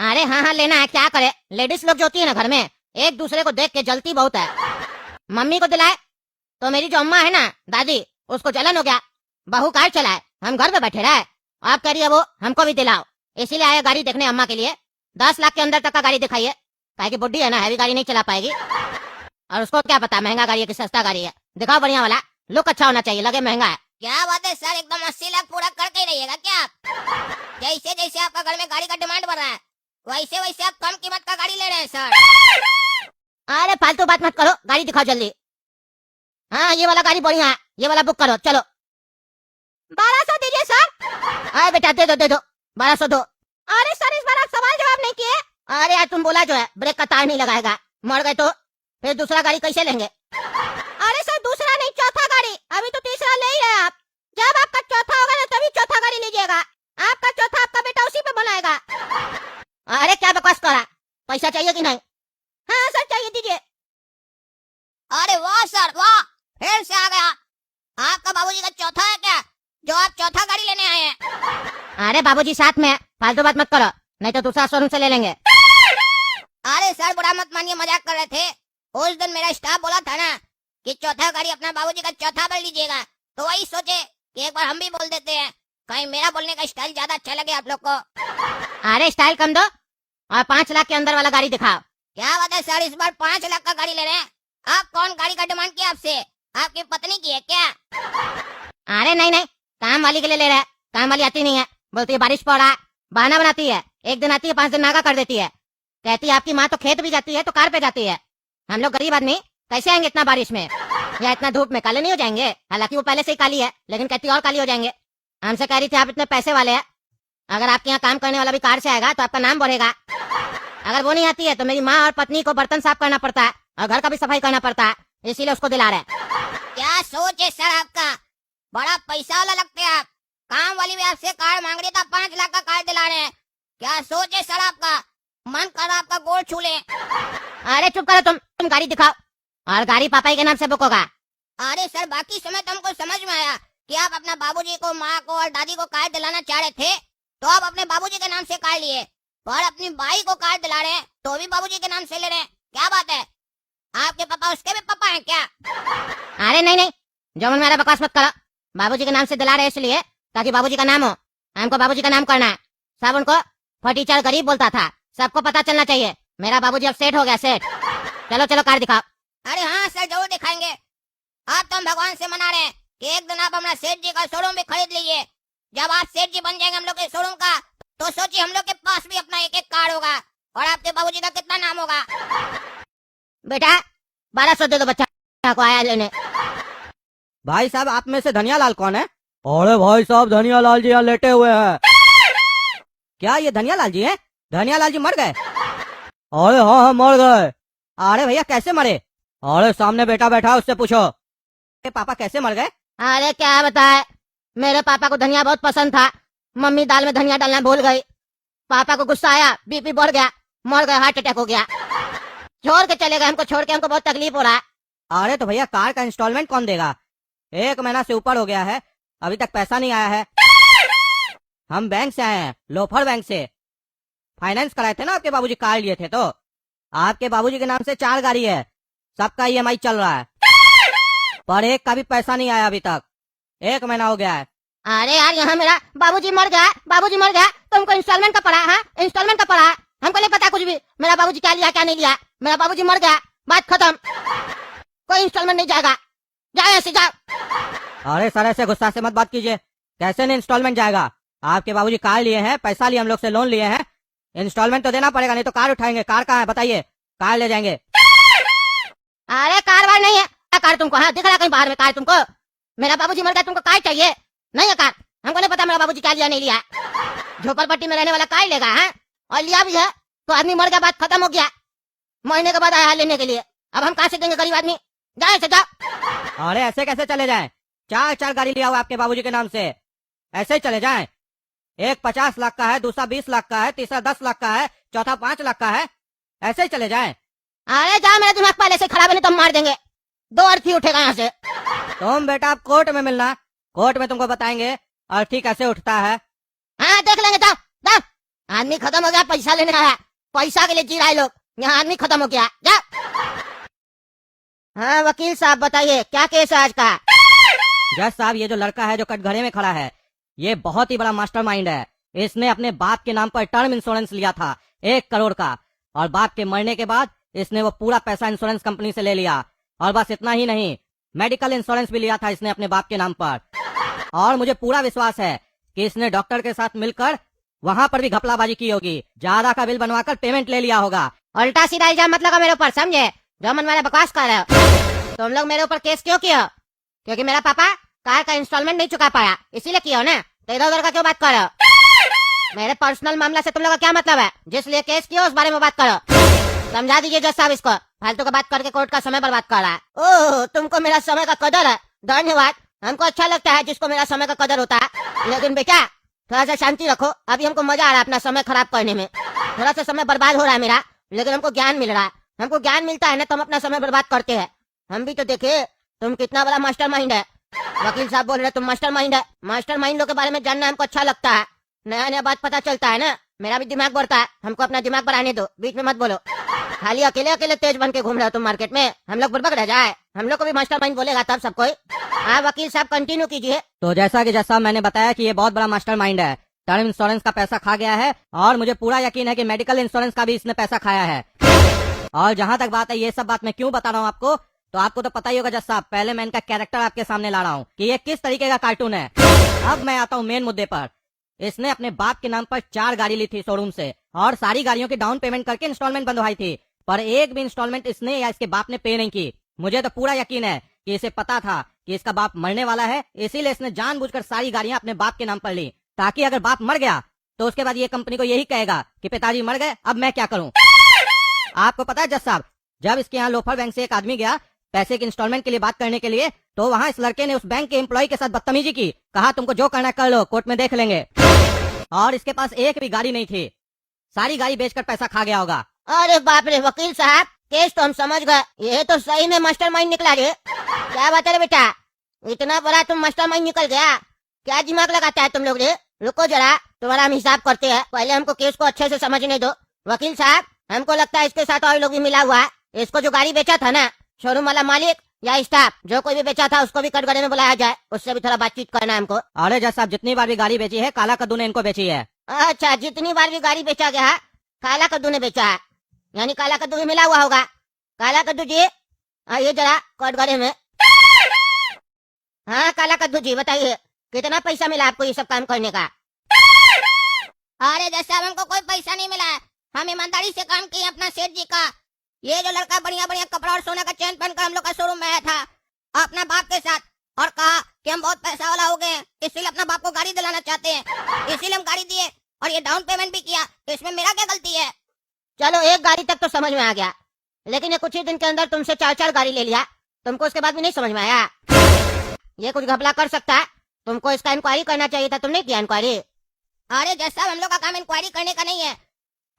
अरे हाँ हाँ लेना है, क्या करे, लेडीज लोग जो होती है ना घर में, एक दूसरे को देख के जलती बहुत है। मम्मी को दिलाए तो मेरी जो अम्मा है ना, दादी, उसको जलन हो गया, बहू कार चलाए, हम घर पे बैठे रहे। आप कह रही है वो हमको भी दिलाओ, इसीलिए आया गाड़ी देखने अम्मा के लिए। 10 लाख के अंदर तक का गाड़ी दिखाइए, काहे की बुड्ढी है ना, हैवी गाड़ी नहीं चला पाएगी। और उसको क्या पता महंगा गाड़ी है कि सस्ता गाड़ी है। दिखाओ बढ़िया वाला, लुक अच्छा होना चाहिए, लगे महंगा है। क्या बात है सर, एकदम 80 लाख पूरा करके ही रहिएगा क्या आप? जैसे जैसे आपका घर में गाड़ी का डिमांड बढ़ रहा है, वैसे वैसे आप कम कीमत का गाड़ी ले रहे हैं सर। अरे फालतू बात मत करो, गाड़ी दिखाओ जल्दी। हाँ ये वाला गाड़ी बढ़िया है, ये वाला बुक करो, चलो। 1200 दीजिए सर। अरे बेटा दे दो 1200 दो। अरे सर इस बार आप सवाल जवाब नहीं किए। अरे यार तुम बोला जो है ब्रेक का तार नहीं लगाएगा, मर गए तो फिर दूसरा गाड़ी कैसे लेंगे? अरे सर दूसरा नहीं, चौथा गाड़ी, अभी तो तीसरा ले ही रहे आप। जब आपका चौथा होगा ना तभी चौथा गाड़ी लीजिएगा, आपका चौथा आपका बेटा उसी पे बनाएगा। अरे क्या बकवास करा, पैसा चाहिए कि नहीं? हाँ सर चाहिए, दीजिए। अरे वाह सर वाह, फिर से आ गया। आपका बाबूजी का चौथा है क्या, जो आप चौथा गाड़ी लेने आए हैं? अरे बाबूजी साथ में, फालतू बात मत करो, नहीं तो दूसरा शोरूम से ले लेंगे। अरे सर बुरा मत मानिए, मजाक कर रहे थे। उस दिन मेरा स्टाफ बोला था ना कि चौथा गाड़ी अपना बाबूजी का चौथा बार लीजिएगा, तो वही सोचे कि एक बार हम भी बोल देते हैं, कहीं मेरा बोलने का स्टाइल ज्यादा अच्छा लगे आप लोग को। अरे स्टाइल कम दो और 5 लाख के अंदर वाला गाड़ी दिखाओ। क्या बात है सर, इस बार 5 लाख का गाड़ी ले रहे हैं? आप कौन गाड़ी का डिमांड किया आपसे, आपकी पत्नी की है क्या? अरे नहीं, काम वाली के लिए ले रहे हैं, काम वाली आती नहीं है, बोलती है बारिश पड़ रहा है, बहाना बनाती है, एक दिन आती है 5 दिन नागा कर देती है, कहती है आपकी माँ तो खेत भी जाती है तो कार पे जाती है, हम लोग गरीब आदमी कैसे आएंगे इतना बारिश में या इतना धूप में, काले नहीं हो जाएंगे? हालांकि वो पहले से ही काली है, लेकिन कहती और काली हो जाएंगे। हमसे कह रही थी आप इतने पैसे वाले हैं, अगर आपके यहाँ काम करने वाला भी कार से आएगा तो आपका नाम बढ़ेगा। अगर वो नहीं आती है तो मेरी माँ और पत्नी को बर्तन साफ करना पड़ता है और घर का भी सफाई करना पड़ता है, इसीलिए उसको दिला रहे। क्या सोच है सर आपका, बड़ा पैसा वाला लगते हैं आप। काम वाली भी आपसे कार मांग रही था, 5 लाख का कार दिला रहे हैं। क्या सोच है सर आपका, मन कर रहा आपका गोड़ छू ले। अरे चुप करो तुम गाड़ी दिखाओ, और गाड़ी पापा ही के नाम से बुक होगा। अरे सर बाकी समय तो हमको समझ में आया कि आप अपना बाबूजी को, माँ को और दादी को कार दिलाना चाह रहे थे, तो आप अपने बाबूजी के नाम से कार लिए, और अपनी बाई को कार दिला रहे हैं तो भी बाबूजी के नाम से ले रहे हैं। क्या बात है, आपके पापा उसके भी पापा हैं क्या? अरे नहीं, जो मन मेरा बकवास मत करो, बाबूजी के नाम से दिला रहे इसलिए ताकि बाबूजी का नाम हो, हमको बाबूजी का नाम करना है। सब उनको फटीचर गरीब बोलता था, सबको पता चलना चाहिए मेरा बाबूजी अब सेठ हो गया, सेठ। चलो कार दिखाओ। अरे हाँ सर जरूर दिखाएंगे। आप तो हम भगवान से मना रहे हैं कि एक दिन आप अपना सेठ जी का शोरूम भी खरीद लीजिए। जब आप सेठ जी बन जाएंगे हम लोग के शोरूम का, तो सोचिए हम लोग के पास भी अपना एक कार होगा और आपके बाबूजी का कितना नाम होगा। बेटा 1200 दे दो, बच्चा को आया लेने। भाई साहब आप में से धनिया लाल कौन है? अरे भाई साहब धनिया लाल जी यहाँ लेटे हुए हैं। क्या ये धनिया लाल जी हैं? धनिया लाल जी मर गए? अरे हाँ मर गए। अरे भैया कैसे मरे? अरे सामने बेटा बैठा उससे पूछो। पापा कैसे मर गए? अरे क्या बताए, मेरे पापा को धनिया बहुत पसंद था, मम्मी दाल में धनिया डालना भूल गई, पापा को गुस्सा आया, बीपी बढ़ गया, मर गए, हार्ट अटैक हो गया, छोड़ के चले गए हमको, छोड़ के हमको बहुत तकलीफ हो रहा है। अरे तो भैया कार का इंस्टॉलमेंट कौन देगा? 1 महीना से ऊपर हो गया है, अभी तक पैसा नहीं आया है। हम बैंक से आए हैं, लोफर बैंक से। फाइनेंस कराए थे ना आपके बाबूजी, कार लिए थे तो। आपके बाबूजी के नाम से 4 गाड़ी है, सबका ईएमआई चल रहा है, पर एक का भी पैसा नहीं आया अभी तक, 1 महीना हो गया है। अरे यार यहाँ मेरा बाबूजी मर गया, तो हमको इंस्टॉलमेंट का पड़ा है, इंस्टॉलमेंट का पड़ा है, हमको नहीं पता कुछ भी, मेरा बाबूजी क्या लिया क्या नहीं लिया, मेरा बाबूजी मर गया, बात खत्म, कोई इंस्टॉलमेंट नहीं जाएगा, जाओ ऐसे जाओ। अरे सर ऐसे गुस्सा से मत बात कीजिए, कैसे नहीं इंस्टॉलमेंट जाएगा? आपके बाबूजी कार लिए हैं, पैसा लिए हम लोग से, लोन लिए हैं, इंस्टॉलमेंट तो देना पड़ेगा, नहीं तो कार उठाएंगे। कार कहाँ है बताइए, कार ले जाएंगे। अरे कार वार नहीं है, कार तुमको हाँ दिख रहा कहीं बाहर में कार तुमको? मेरा बाबूजी मर गया, तुमको कार चाहिए? नहीं है कार, हमको नहीं पता मेरा बाबूजी क्या लिया नहीं लिया, झोपड़पट्टी में रहने वाला कार लेगा है, और लिया भी है तो आदमी मर गया, बात खत्म हो गया, महीने के बाद आया लेने के लिए, अब हम कहाँ से देंगे गरीब आदमी, जाए से जाओ। अरे ऐसे कैसे चले जाएं? 4 गाड़ी लिया हुआ आपके बाबूजी के नाम से, ऐसे ही चले जाएं? एक 50 लाख का है, दूसरा 20 लाख का है, तीसरा 10 लाख का है, चौथा 5 लाख का है, ऐसे ही चले जाएं? अरे जाओ, मेरा दिमाग पहले से खराब है, नहीं तो मार देंगे, 2 अर्थी उठेगा यहाँ से। तुम बेटा आप कोर्ट में मिलना, कोर्ट में तुमको बताएंगे अर्थी कैसे उठता है। हाँ देख लेंगे, जाओ जाओ। आदमी खत्म हो गया, पैसा लेने आया, पैसा के लिए जी रहा है लोग, यहाँ आदमी खत्म हो गया। जा। हाँ वकील साहब बताइए क्या केस है आज का? जज साहब, ये जो लड़का है जो कटघरे में खड़ा है, ये बहुत ही बड़ा मास्टरमाइंड है। इसने अपने बाप के नाम पर टर्म इंश्योरेंस लिया था 1 करोड़ का, और बाप के मरने के बाद इसने वो पूरा पैसा इंश्योरेंस कंपनी से ले लिया। और बस इतना ही नहीं, मेडिकल इंश्योरेंस भी लिया था इसने अपने बाप के नाम पर। और मुझे पूरा विश्वास है कि इसने डॉक्टर के साथ मिलकर वहाँ पर भी घपलाबाजी की होगी, ज्यादा का बिल बनवाकर पेमेंट ले लिया होगा। उल्टा सीधा इल्जाम मत लगा मेरे ऊपर, समझे? जो मन मेरा बकवास कर रहे हो। तुम लोग मेरे ऊपर केस क्यों किया? क्योंकि मेरा पापा कार का इंस्टॉलमेंट नहीं चुका पाया, इसीलिए किया हो ना? तो इधर उधर का क्यों बात कर रहे हो? मेरे पर्सनल मामला से तुम लोग का क्या मतलब है? जिस लिए केस किया उस बारे में बात करो। समझा दीजिए जज साहब इसको, फालतू का बात करके कोर्ट का समय बर्बाद कर रहा है। ओह, तुमको मेरा समय का कदर है, धन्यवाद। हमको अच्छा लगता है जिसको मेरा समय का कदर होता है। लेकिन बेटा थोड़ा सा शांति रखो, अभी हमको मजा आ रहा है अपना समय खराब करने में। थोड़ा सा समय बर्बाद हो रहा है मेरा, लेकिन हमको ज्ञान मिल रहा है। हमको ज्ञान मिलता है ना तो हम अपना समय बर्बाद करते हैं। हम भी तो देखे तुम कितना बड़ा मास्टरमाइंड है। वकील साहब बोल रहे तुम मास्टरमाइंड है। मास्टरमाइंड लोग के बारे में जानना हमको अच्छा लगता है, नया नया बात पता चलता है ना, मेरा भी दिमाग बढ़ता है। हमको अपना दिमाग बढ़ाने दो, बीच में मत बोलो। खाली अकेले अकेले तेज बन के घूम रहे हो तुम मार्केट में, हम लोग बुड़बक रह जाए। हम लोग को भी मास्टरमाइंड बोलेगा तब सब कोई। हाँ वकील साहब कंटिन्यू कीजिए। तो जैसा कि जज साहब मैंने बताया कि ये बहुत बड़ा मास्टरमाइंड है, टर्म इंश्योरेंस का पैसा खा गया है, और मुझे पूरा यकीन है कि मेडिकल इंश्योरेंस का भी इसने पैसा खाया है। और जहाँ तक बात है, ये सब बात मैं क्यों बता रहा हूँ आपको, तो आपको तो पता ही होगा जज साहब। पहले मैं इनका कैरेक्टर आपके सामने ला रहा हूँ कि ये किस तरीके का कार्टून है। अब मैं आता हूँ मेन मुद्दे पर। इसने अपने बाप के नाम पर 4 गाड़ी ली थी शोरूम से, और सारी गाड़ियों की डाउन पेमेंट करके इंस्टॉलमेंट बंधवाई थी, पर एक भी इंस्टॉलमेंट इसने या इसके बाप ने पे नहीं की। मुझे तो पूरा यकीन है कि इसे पता था कि इसका बाप मरने वाला है, इसीलिए इसने जानबूझकर सारी गाड़ियां अपने बाप के नाम पर ली, ताकि अगर बाप मर गया तो उसके बाद ये कंपनी को यही कहेगा कि पिताजी मर गए, अब मैं क्या करूं। आपको पता है जज साहब, जब इसके यहाँ लोफर बैंक से एक आदमी गया पैसे की इंस्टॉलमेंट के लिए बात करने के लिए, तो वहाँ इस लड़के ने उस बैंक के एम्प्लॉय के साथ बदतमीजी की, कहा तुमको जो करना कर लो, कोर्ट में देख लेंगे। और इसके पास एक भी गाड़ी नहीं थी, सारी गाड़ी बेचकर पैसा खा गया होगा। अरे बाप रे वकील साहब, केस तो हम समझ गए, ये तो सही में मास्टरमाइंड निकला रे। क्या बात है रे बेटा, इतना बड़ा तुम मास्टरमाइंड निकल गया, क्या दिमाग लगाता है तुम लोग रे? रुको जरा, तुम्हारा हम हिसाब करते हैं, पहले हमको केस को अच्छे से समझने दो। वकील साहब, हमको लगता है इसके साथ और लोग भी मिला हुआ है। इसको जो गाड़ी बेचा था ना, शोरूम वाला मालिक या स्टाफ, जो कोई भी बेचा था उसको भी कटघरे में बुलाया जाए, उससे भी थोड़ा बातचीत करना है हमको। अरे जज साहब, जितनी बार भी गाड़ी बेची है काला कद्दू ने इनको बेची है। अच्छा, जितनी बार भी गाड़ी बेचा गया है काला कद्दू ने बेचा है, यानी काला कद्दू भी मिला हुआ होगा। काला कद्दू जी आइए जरा कटघरे में। हाँ काला कद्दू जी बताइए, कितना पैसा मिला आपको ये सब काम करने का? अरे जैसे हमको कोई पैसा नहीं मिला है, हम ईमानदारी से काम किए अपना सेठ जी का। ये जो लड़का बढ़िया बढ़िया कपड़ा और सोना का चेन पहनकर हम लोग का शोरूम में आया था अपना बाप के साथ, और कहा कि हम बहुत पैसा वाला हो गए, इसलिए अपना बाप को गाड़ी दिलाना चाहते हैं, इसीलिए हम गाड़ी दिए और ये डाउन पेमेंट भी किया। तो इसमें मेरा क्या गलती है? चलो एक गाड़ी तक तो समझ में आ गया, लेकिन ये कुछ ही दिन के अंदर तुमसे 4-4 गाड़ी ले लिया, तुमको उसके बाद भी नहीं समझ में आया? ये कुछ घपला कर सकता है, तुमको इसका इंक्वायरी करना चाहिए था, तुमने किया इंक्वायरी? अरे जैसा हम लोग का काम इंक्वायरी करने का नहीं है,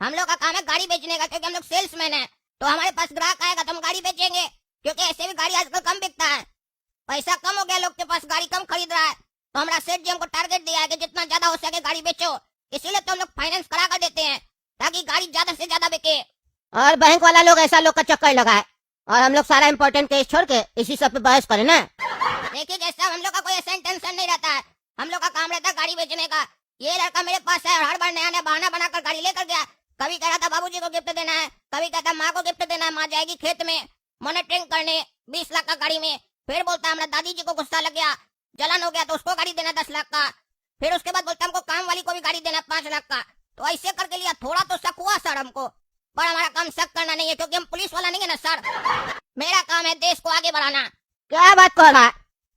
हम लोग का काम है गाड़ी बेचने का, क्योंकि हम लोग सेल्समैन है। तो हमारे पास ग्राहक आएगा तो हम गाड़ी बेचेंगे, क्योंकि ऐसे भी गाड़ी आजकल कम बिकता है, पैसा कम हो गया, लोग के पास गाड़ी कम खरीद रहा है। तो हमारा सेठ जी हमको टारगेट दिया है कि जितना ज्यादा हो सके गाड़ी बेचो, इसीलिए तो हम लोग फाइनेंस करा कर देते हैं ताकि गाड़ी ज्यादा से ज्यादा बिके। और बैंक वाला लोग ऐसा लोग का चक्कर लगाए, और हम लोग सारा इम्पोर्टेंट केस छोड़ के इसी सब पे बहस करें ना। देखिए जैसा हम लोग का कोई ऐसा टेंशन नहीं रहता है, हम लोग का काम रहता है गाड़ी बेचने का। ये लड़का मेरे पास है और हर बार नया नया बहाना बनाकर गाड़ी लेकर गया। कभी कह रहा था बाबूजी को गिफ्ट देना है, कभी कहता माँ को गिफ्ट देना है, माँ जाएगी खेत में मॉनिटरिंग करने 20 लाख का गाड़ी में। फिर बोलता है हमारा दादी जी को गुस्सा लग गया, जलन हो गया तो उसको गाड़ी देना 10 लाख का। फिर उसके बाद बोलता हमको काम वाली को भी गाड़ी देना 5 लाख का। तो ऐसे करके लिया, थोड़ा तो शक हुआ सर हमको, पर हमारा काम शक करना नहीं है, क्योंकि हम पुलिस वाला नहीं है ना सर। मेरा काम है देश को आगे बढ़ाना। क्या बात कर रहा है,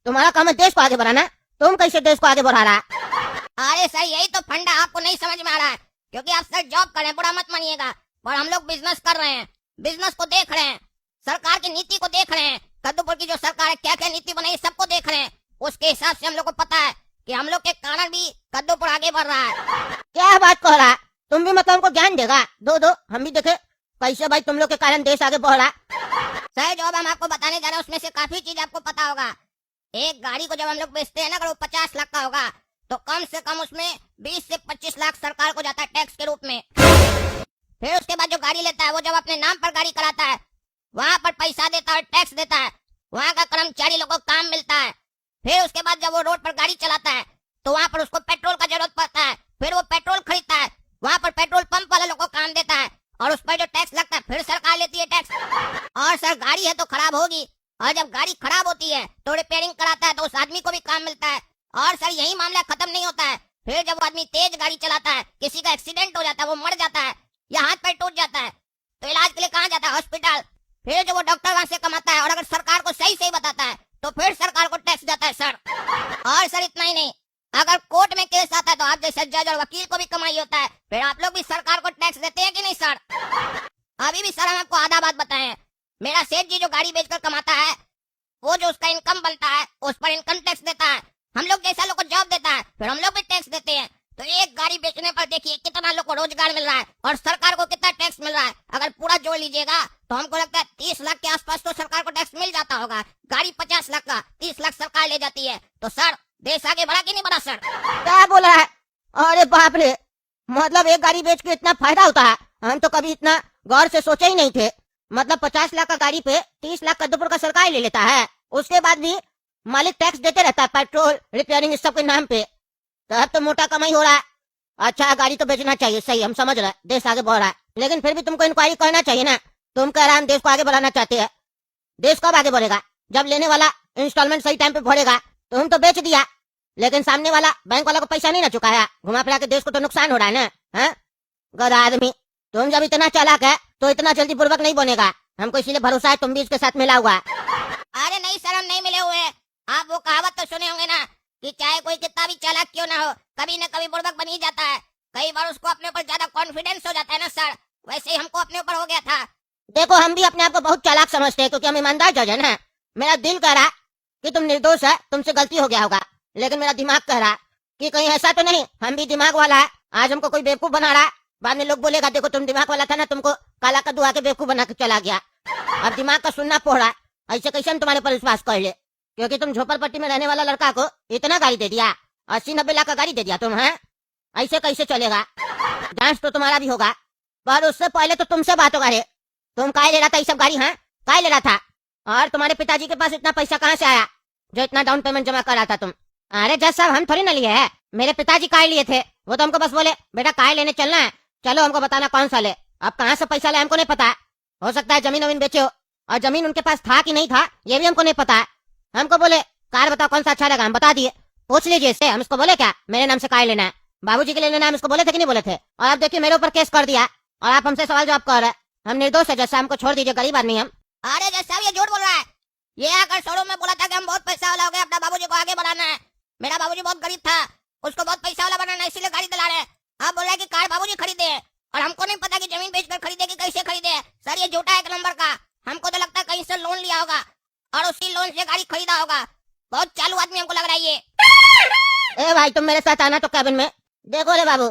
तुम्हारा काम है देश को आगे बढ़ाना, तुम कैसे देश को आगे बढ़ा रहा है? अरे सर यही तो फंडा आपको नहीं समझ में आ रहा है, क्योंकि आप सर जॉब कर रहे हैं, बुरा मत मानिएगा, पर हम लोग बिजनेस कर रहे हैं, बिजनेस को देख रहे हैं, सरकार की नीति को देख रहे हैं, कद्दूपुर की जो सरकार है क्या क्या नीति बनाई सबको देख रहे हैं। उसके हिसाब से हम लोग को पता है कि हम लोग के कारण भी कद्दूपुर आगे बढ़ रहा है। क्या बात कर रहा है, तुम भी मतलब हमको ज्ञान देगा? दो हम भी देखे कैसे भाई तुम लोग के कारण देश आगे बढ़ रहा है। सर जो अब हम आपको बताने जा रहे हैं उसमें से काफी चीज आपको पता होगा। एक गाड़ी को जब हम लोग बेचते हैं ना, अगर वो 50 लाख का होगा तो कम से कम उसमें 20 से 25 लाख सरकार को जाता है टैक्स के रूप में। फिर उसके बाद जो गाड़ी लेता है वो जब अपने नाम पर गाड़ी कराता है वहाँ पर पैसा देता है, टैक्स देता है, वहाँ का कर्मचारी लोगों को काम मिलता है। फिर उसके बाद जब वो रोड पर गाड़ी चलाता है तो वहाँ पर उसको पेट्रोल का जरूरत पड़ता है, फिर वो पेट्रोल खरीदता है, वहाँ पर पेट्रोल पंप वाले लोगों को काम देता है और उस पर जो टैक्स लगता है फिर सरकार लेती है टैक्स। और सर गाड़ी है तो खराब होगी, और जब गाड़ी खराब होती है तो रिपेयरिंग कराता है तो उस आदमी को भी काम मिलता है। और सर यही मामला खत्म नहीं होता है, फिर जब वो आदमी तेज गाड़ी चलाता है, किसी का एक्सीडेंट हो जाता है, वो मर जाता है या हाथ पैर टूट जाता है तो इलाज के लिए कहाँ जाता है? हॉस्पिटल। फिर जो वो डॉक्टर वहाँ से कमाता है और अगर सरकार को सही सही बताता है तो फिर सरकार को टैक्स जाता है सर। और सर इतना ही नहीं, अगर कोर्ट में केस आता है तो आप जैसे जज और वकील को भी कमाई होता है, फिर आप लोग भी सरकार को टैक्स देते हैं कि नहीं सर? अभी भी सर हम आपको आधा बात बताएं, मेरा सेठ जी जो गाड़ी बेचकर कमाता है वो जो उसका इनकम बनता है उस पर इनकम टैक्स देता है। हम लोग जैसा लोग को जॉब देता है फिर हम लोग भी टैक्स देते हैं। तो एक गाड़ी बेचने पर देखिए कितना लोग को रोजगार मिल रहा है और सरकार को कितना टैक्स मिल रहा है। अगर पूरा जोड़ लीजिएगा तो हमको लगता है 30 लाख के आसपास तो सरकार को टैक्स मिल जाता होगा। गाड़ी 50 लाख का 30 लाख सरकार ले जाती है, तो सर देश आगे बढ़ा कि नहीं बढ़ा सर? क्या बोल रहा है? अरे बाप रे, मतलब एक गाड़ी बेच के इतना फायदा होता है? हम तो कभी इतना गौर से सोचे ही नहीं थे। मतलब 50 लाख का गाड़ी पे 30 लाख कद्दूपुर का सरकार ले लेता है, उसके बाद भी मालिक टैक्स देते रहता है पेट्रोल रिपेयरिंग इस सब के नाम पे। तो अब तो मोटा कमाई हो रहा है। अच्छा गाड़ी तो बेचना चाहिए, सही हम समझ रहे हैं, देश आगे बढ़ रहा है, लेकिन फिर भी तुमको इंक्वायरी करना चाहिए ना। तुम कह रहे हैं हम देश को आगे बढ़ाना चाहते हैं, देश कब आगे बढ़ेगा? जब लेने वाला इंस्टॉलमेंट सही टाइम पे भरेगा। तो हम तो बेच दिया, लेकिन सामने वाला बैंक वाला को पैसा नहीं ना चुकाया, घुमा फिरा के देश को तो नुकसान हो रहा है ना। हाँ गधा आदमी, तुम जब इतना चालाक है तो इतना जल्दी पूर्वक नहीं बनेगा। हमको इसीलिए भरोसा है तुम भी इसके साथ मिला हुआ है। अरे नहीं सर हम नहीं मिले हुए। आप वो कहावत तो सुने होंगे ना कि चाहे कोई कितना भी चालाक क्यों ना हो कभी न कभी बुड़बक बन ही जाता है। कई बार उसको अपने ऊपर ज्यादा कॉन्फिडेंस हो जाता है ना सर, वैसे ही हमको अपने ऊपर हो गया था। देखो हम भी अपने आप को बहुत चालाक समझते हैं क्योंकि हम ईमानदार जज है ना। मेरा दिल कह रहा कि तुम निर्दोष है, तुमसे गलती हो गया होगा, लेकिन मेरा दिमाग कह रहा कि कहीं ऐसा तो नहीं हम भी दिमाग वाला है, आज हमको कोई बेवकूफ बना रहा है, बाद में लोग बोलेगा देखो तुम दिमाग वाला था ना, तुमको काला कद्दू आके बेवकूफ बना के चला गया। अब दिमाग का सुनना पड़ रहा है, ऐसे कैसे हम तुम्हारे पर विश्वास कर ले? क्योंकि तुम झोपड़पट्टी में रहने वाला लड़का को इतना गाड़ी दे दिया, 80-90 लाख का गाड़ी दे दिया तुम, है ऐसे कैसे चलेगा? जांच तो तुम्हारा भी होगा, पर उससे पहले तो तुमसे बात होगा। रे तुम काय ले रहा था ये सब गाड़ी? हाँ काय ले रहा था? और तुम्हारे पिताजी के पास इतना पैसा कहाँ से आया जो इतना डाउन पेमेंट जमा कर रहा था तुम? अरे जज साहब हम थोड़ी ना लिए है, मेरे पिताजी काय लिए थे, वो तो हमको बस बोले बेटा काय लेने चलना है, चलो हमको बताना कौन सा ले। अब कहाँ से पैसा ले हमको नहीं पता, हो सकता है जमीन वमीन बेचे हो, और जमीन उनके पास था कि नहीं था ये भी हमको नहीं पता है। हमको बोले कार बताओ कौन सा अच्छा लगा, हम बता दिए, पूछ लीजिए इससे। हम इसको बोले क्या मेरे नाम से कार लेना है, बाबूजी के लिए लेना है, हम इसको बोले थे कि नहीं बोले थे? और आप देखिए मेरे ऊपर केस कर दिया और आप हमसे सवाल जवाब कर रहे हैं। हम निर्दोष है जैसा, हमको छोड़ दीजिए, गरीब आदमी हम। अरे जज साहब ये झूठ बोल रहा है। ये आकर शोरूम में बोला था कि हम बहुत पैसा वाला हो गए, अपना बाबूजी को आगे बढ़ाना है। मेरा बाबूजी बहुत गरीब था, उसको बहुत पैसा वाला बनाना है, इसीलिए गाड़ी दिला रहे हैं। आप बोल रहे हैं कि कार बाबूजी खरीदे और हमको नहीं पता कि जमीन बेचकर खरीदे कि कैसे खरीदे। सर ये झूठा 1 नंबर का। हमको तो लगता है कहीं से लोन लिया होगा और उसी लोन से गाड़ी खरीदा होगा। बहुत चालू आदमी हमको लग रहा है ये। ए भाई तुम मेरे साथ आना तो कैबिन में। देखो रे बाबू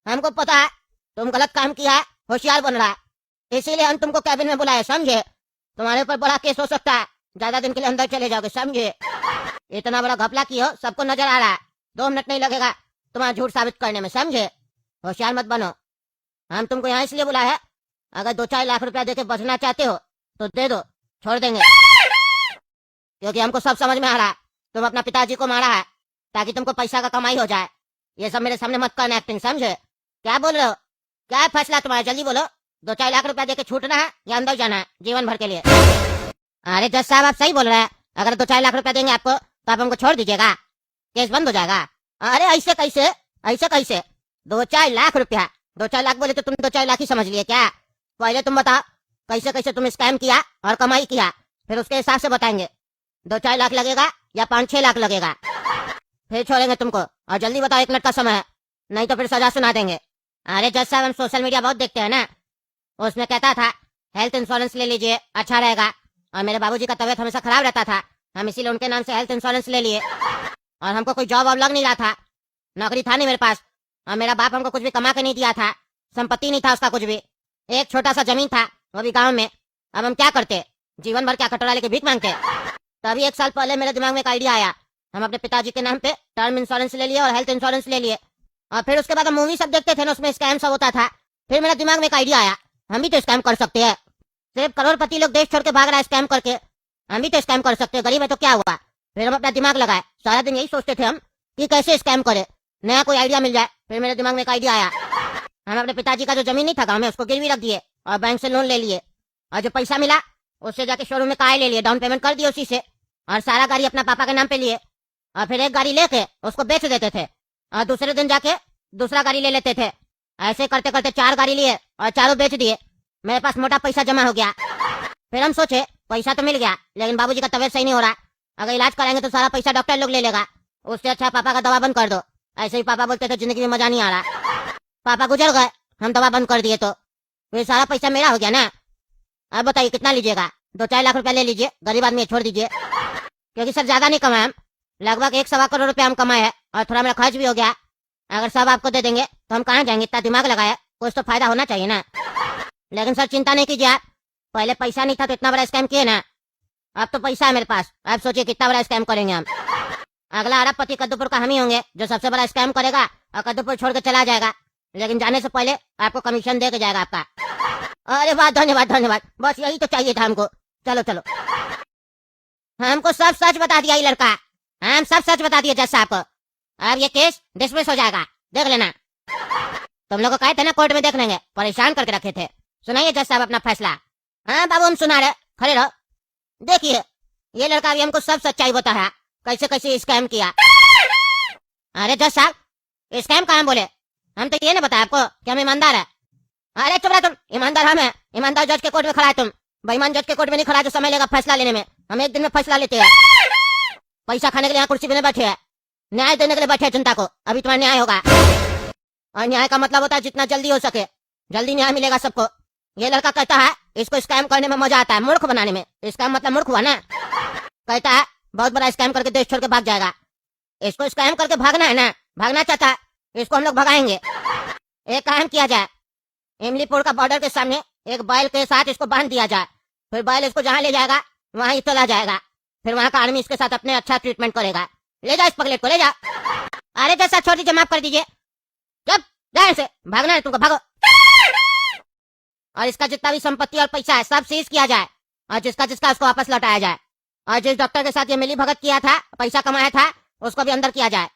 हमको पता है तुम गलत काम किया है, होशियार बन रहा है, इसीलिए हम तुमको कैबिन में बुलाए, समझे? तुम्हारे ऊपर बड़ा केस हो सकता है, ज्यादा दिन के लिए अंदर चले जाओगे, समझे? इतना बड़ा घपला की हो सबको नजर आ रहा है, 2 मिनट नहीं लगेगा तुम्हारा झूठ साबित करने में, समझे? होशियार मत बनो। हम तुमको यहाँ इसलिए बुलाए है, अगर 2-4 लाख रुपया देके बचना चाहते हो तो दे दो, छोड़ देंगे, क्योंकि हमको सब समझ में आ रहा है तुम अपना पिताजी को मारा है ताकि तुमको पैसा का कमाई हो जाए। ये सब मेरे सामने मत करना एक्टिंग, समझे? क्या बोल रहे हो? क्या है फैसला तुम्हारा? जल्दी बोलो, 2-4 लाख रुपया देके छूटना है या अंदर जाना है जीवन भर के लिए? अरे जज साहब आप सही बोल रहे हैं, अगर 2-4 लाख रुपया देंगे आपको तो आप हमको छोड़ दीजिएगा, केस बंद हो जाएगा। अरे ऐसे कैसे, ऐसे कैसे 2-4 लाख रुपया? 2-4 लाख बोले तो तुम 2-4 लाख ही समझ लिए क्या? पहले तुम बताओ कैसे कैसे तुम स्कैम किया और कमाई किया, फिर उसके हिसाब से बताएंगे 2-4 लाख लगेगा या 5-6 लाख लगेगा, फिर छोड़ेंगे तुमको। और जल्दी बताओ, 1 मिनट का समय है, नहीं तो फिर सजा सुना देंगे। अरे जज साहब हम सोशल मीडिया बहुत देखते हैं ना, उसमें कहता था हेल्थ इंश्योरेंस ले लीजिए अच्छा रहेगा, और मेरे बाबूजी का तबीयत हमेशा खराब रहता था, हम इसीलिए उनके नाम से हेल्थ इंश्योरेंस ले लिए। और हमको कोई जॉब वॉब लग नहीं रहा था, नौकरी था नहीं मेरे पास, और मेरा बाप हमको कुछ भी कमा के नहीं दिया था, संपत्ति नहीं था उसका कुछ भी, एक छोटा सा जमीन था वो भी गाँव में। अब हम क्या करते, जीवन भर क्या कटोरा लेके भीख मांगते? तभी 1 साल पहले मेरे दिमाग में एक आइडिया आया हम अपने पिताजी के नाम पे टर्म इंश्योरेंस ले लिए और हेल्थ इंश्योरेंस ले लिए। और फिर उसके बाद हम मूवी सब देखते थे ना, उसमें स्कैम सब होता था। फिर मेरे दिमाग में एक आइडिया आया, हम भी तो स्कैम कर सकते हैं। सिर्फ करोड़पति लोग देश छोड़ के भाग रहा है स्कैम करके, हम भी तो स्कैम कर सकते हैं। गरीब है तो क्या हुआ। फिर हम अपना दिमाग लगाए, सारा दिन यही सोचते थे हम कि कैसे स्कैम करे, नया कोई आइडिया मिल जाए। फिर मेरे दिमाग में एक आइडिया आया, हम अपने पिताजी का जो जमीन नहीं था गाँव में, उसको गिरवी रख दिए और बैंक से लोन ले लिए। और जो पैसा मिला उससे जाके शोरूम में कार ले लिए, डाउन पेमेंट कर दिए उसी से। और सारा गाड़ी अपना पापा के नाम पे लिए। और फिर एक गाड़ी लेके उसको बेच देते थे और दूसरे दिन जाके दूसरा गाड़ी ले लेते थे। ऐसे करते करते 4 गाड़ी लिए और चारों बेच दिए। मेरे पास मोटा पैसा जमा हो गया। फिर हम सोचे पैसा तो मिल गया, लेकिन बाबूजी का तबीयत सही नहीं हो रहा, अगर इलाज कराएंगे तो सारा पैसा डॉक्टर लोग ले लेगा, उससे अच्छा पापा का दवा बंद कर दो। ऐसे ही पापा बोलते थे जिंदगी में मजा नहीं आ रहा। पापा गुजर गए, हम दवा बंद कर दिए तो फिर सारा पैसा मेरा हो गया ना। अब बताइए कितना लीजिएगा? 2-4 लाख रुपया ले लीजिए, गरीब आदमी छोड़ दीजिए। क्योंकि सर ज्यादा नहीं कमाए हम, लगभग 1-1.25 करोड़ रुपया हम कमाए हैं और थोड़ा मेरा खर्च भी हो गया। अगर सब आपको दे देंगे तो हम कहाँ जाएंगे? इतना दिमाग लगाया, कुछ तो फायदा होना चाहिए ना। लेकिन सर चिंता नहीं कीजिए आप, पहले पैसा नहीं था तो इतना बड़ा स्कैम किए ना, अब तो पैसा है मेरे पास। अब सोचिए कितना बड़ा स्कैम करेंगे हम। अगला अरबपति कद्दूपुर का हम ही होंगे जो सबसे बड़ा स्कैम करेगा और कद्दूपुर छोड़ के चला जाएगा, लेकिन जाने से पहले आपको कमीशन दे के जाएगा आपका। अरे वाह, धन्यवाद धन्यवाद, बस यही तो चाहिए था हमको। चलो चलो, हमको सब सच बता दिया ये लड़का, हम सब सच बता दिए जज साहब को। अब ये केस डिसमिस हो जाएगा, देख लेना। तुम लोग को कहे थे ना कोर्ट में देख लेंगे, परेशान करके रखे थे। सुनाइए जज साहब अपना फैसला। हाँ बाबू हम सुना रहे, खड़े रहो। देखिए ये लड़का अभी हमको सब सच्चाई बता है, कैसे कैसे स्कैम किया। अरे जज साहब स्कैम कहाँ बोले, हम तो ये नहीं बताया आपको कि हम ईमानदार है। अरे चुप रहा तुम, ईमानदार हम है, ईमानदार जज के कोर्ट में खड़ा है तुम, बेईमान जज के कोर्ट में नहीं खड़ा जो समय लेगा फैसला लेने में। हम 1 दिन में फैसला लेते हैं। पैसा खाने के लिए यहाँ कुर्सी पे बैठे हैं, न्याय देने के लिए बैठे हैं जनता को। अभी तुम्हारा न्याय होगा और न्याय का मतलब होता है जितना जल्दी हो सके जल्दी न्याय मिलेगा सबको। ये लड़का कहता है इसको स्कैम करने में मजा आता है, मूर्ख बनाने में। स्कैम मतलब मूर्ख हुआ ना। कहता है बहुत बड़ा स्कैम करके देश छोड़ के भाग जाएगा। इसको स्कैम करके भागना है ना, भागना चाहता है, इसको हम लोग भगाएंगे। एक काम किया जाए, इमलीपुर का बॉर्डर के सामने एक बैल के साथ इसको बांध दिया जाए, फिर बैल इसको जहाँ ले जाएगा वहाँ ही चला जाएगा। फिर वहाँ का आर्मी इसके साथ अपने अच्छा ट्रीटमेंट करेगा। ले जाओ इस पगलेट को, ले जाओ। अरे जैसा छोड़ दीजिए, माफ कर दीजिए। जब ध्यान से भागना है तुमको, भागो। और इसका जितना भी संपत्ति और पैसा है सब सीज किया जाए और जिसका जिसका उसको वापस लौटाया जाए। और जिस डॉक्टर के साथ ये मिली भगत किया था, पैसा कमाया था, उसको भी अंदर किया जाए।